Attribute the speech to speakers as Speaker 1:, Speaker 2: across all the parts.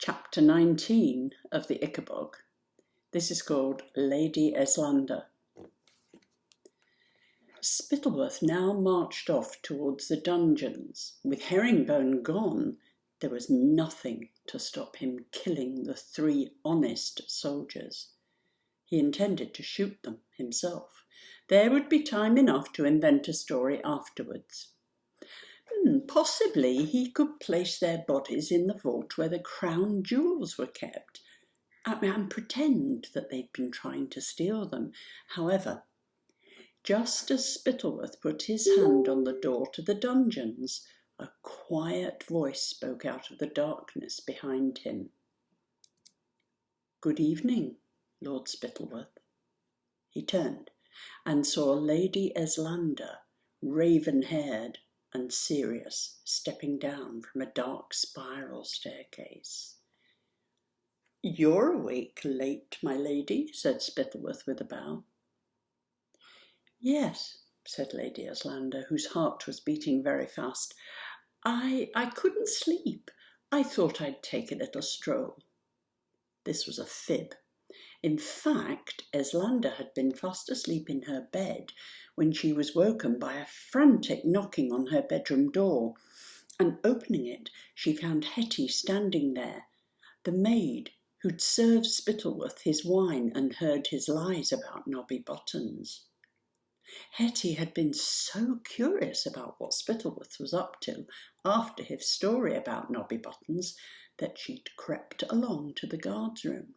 Speaker 1: Chapter 19 of the Ickabog. This is called Lady Eslander. Spittleworth now marched off towards the dungeons. With Herringbone gone, there was nothing to stop him killing the 3 honest soldiers. He intended to shoot them himself. There would be time enough to invent a story afterwards. Possibly he could place their bodies in the vault where the crown jewels were kept, and pretend that they'd been trying to steal them. However, just as Spittleworth put his hand on the door to the dungeons, a quiet voice spoke out of the darkness behind him. "Good evening, Lord Spittleworth." He turned and saw Lady Eslander, raven-haired and serious, stepping down from a dark spiral staircase. "You're awake late, my lady," said Spittleworth with a bow. "Yes," said Lady Eslander, whose heart was beating very fast. I couldn't sleep. I thought I'd take a little stroll." This was a fib. In fact, Eslander had been fast asleep in her bed when she was woken by a frantic knocking on her bedroom door, and opening it, she found Hetty standing there, the maid who'd served Spittleworth his wine and heard his lies about Nobby Buttons. Hetty had been so curious about what Spittleworth was up to after his story about Nobby Buttons that she'd crept along to the guard's room,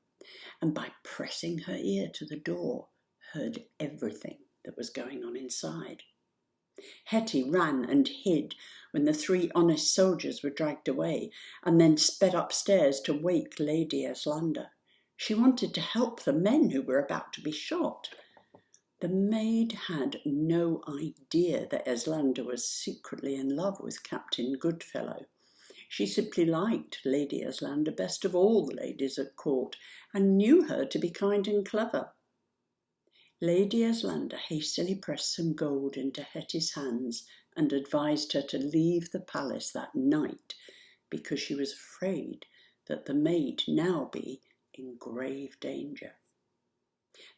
Speaker 1: and by pressing her ear to the door, heard everything that was going on inside. Hetty ran and hid when the 3 honest soldiers were dragged away, and then sped upstairs to wake Lady Eslander. She wanted to help the men who were about to be shot. The maid had no idea that Eslander was secretly in love with Captain Goodfellow. She simply liked Lady Eslander best of all the ladies at court, and knew her to be kind and clever. Lady Eslander hastily pressed some gold into Hetty's hands and advised her to leave the palace that night, because she was afraid that the maid now be in grave danger.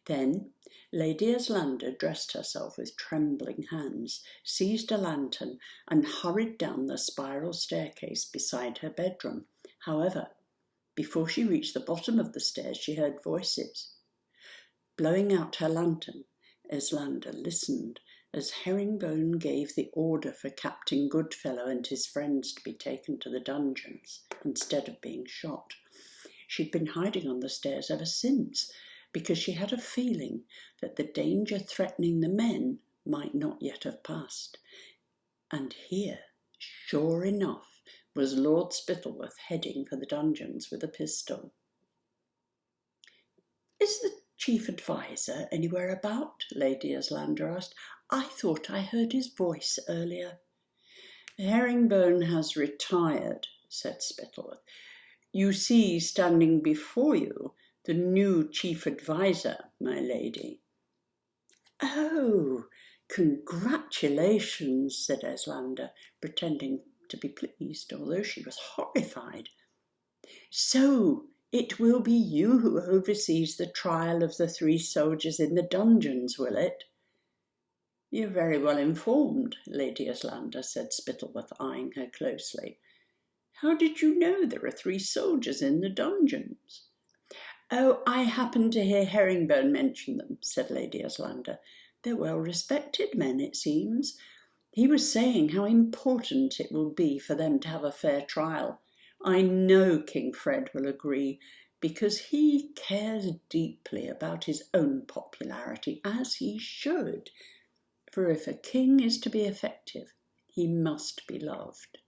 Speaker 1: Then Lady Eslander dressed herself with trembling hands, seized a lantern, and hurried down the spiral staircase beside her bedroom. However, before she reached the bottom of the stairs, she heard voices. Blowing out her lantern, Eslander listened as Herringbone gave the order for Captain Goodfellow and his friends to be taken to the dungeons instead of being shot. She'd been hiding on the stairs ever since, because she had a feeling that the danger threatening the men might not yet have passed. And here, sure enough, was Lord Spittleworth heading for the dungeons with a pistol. "Is the chief adviser anywhere about?" Lady Eslander asked. "I thought I heard his voice earlier." "Herringbone has retired," said Spittleworth. "You see standing before you the new chief adviser, my lady." "Oh, congratulations," said Eslander, pretending to be pleased, although she was horrified. "So it will be you who oversees the trial of the 3 soldiers in the dungeons, will it?" "You're very well informed, Lady Eslander," said Spittleworth, eyeing her closely. "How did you know there are 3 soldiers in the dungeons?" "Oh, I happened to hear Herringbone mention them," said Lady Eslander. "They're well-respected men, it seems. He was saying how important it will be for them to have a fair trial. I know King Fred will agree, because he cares deeply about his own popularity, as he should. For if a king is to be effective, he must be loved."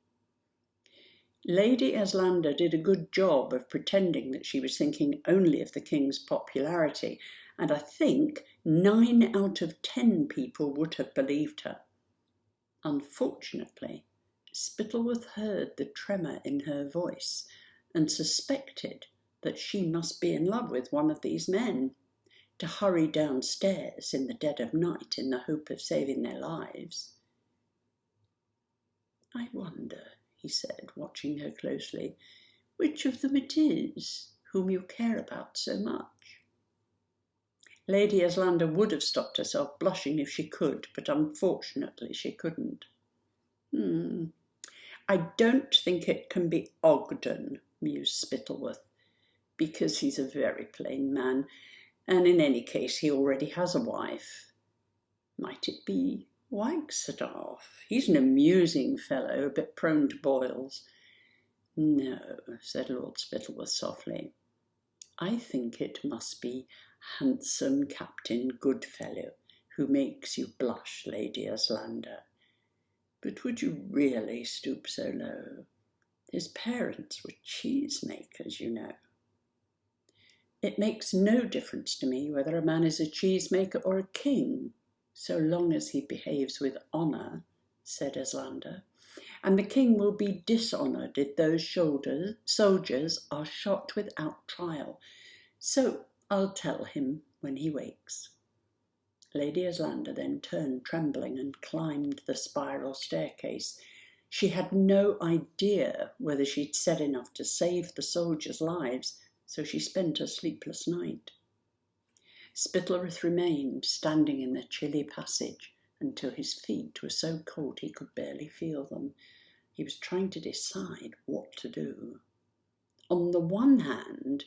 Speaker 1: Lady Eslander did a good job of pretending that she was thinking only of the king's popularity, and I think 9 out of 10 people would have believed her. Unfortunately, Spittleworth heard the tremor in her voice and suspected that she must be in love with one of these men, to hurry downstairs in the dead of night in the hope of saving their lives. "I wonder," he said, watching her closely, which of them it is whom you care about so much. Lady Islander would have stopped herself blushing if she could, but unfortunately she couldn't. I don't think it can be Ogden, mused Spittleworth, because he's a very plain man, and in any case he already has a wife. Might it be Wagstaff? He's an amusing fellow, a bit prone to boils. No, said Lord Spittleworth softly. I think it must be handsome Captain Goodfellow who makes you blush, Lady Islander. But would you really stoop so low? His parents were cheesemakers, you know. It makes no difference to me whether a man is a cheesemaker or a king, so long as he behaves with honour, said Islander, and the king will be dishonoured if those soldiers are shot without trial. So I'll tell him when he wakes. Lady Islander then turned trembling and climbed the spiral staircase. She had no idea whether she'd said enough to save the soldiers' lives, so she spent a sleepless night. Spittleworth remained standing in the chilly passage until his feet were so cold he could barely feel them. He was trying to decide what to do. On the one hand,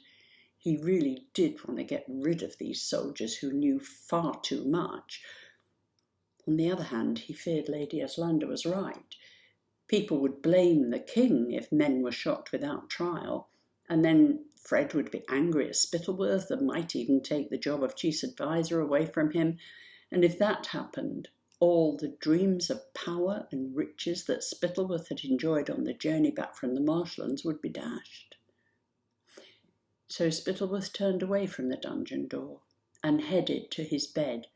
Speaker 1: he really did want to get rid of these soldiers who knew far too much. On the other hand, he feared Lady Islander was right. People would blame the king if men were shot without trial, and then Fred would be angry at Spittleworth and might even take the job of chief advisor away from him, and if that happened, all the dreams of power and riches that Spittleworth had enjoyed on the journey back from the marshlands would be dashed. So Spittleworth turned away from the dungeon door and headed to his bed.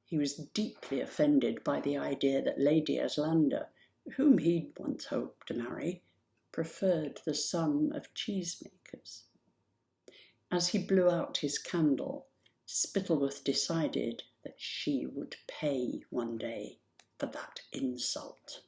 Speaker 1: He was deeply offended by the idea that Lady Islander, whom he'd once hoped to marry, preferred the son of cheesemakers. As he blew out his candle, Spittleworth decided that she would pay one day for that insult.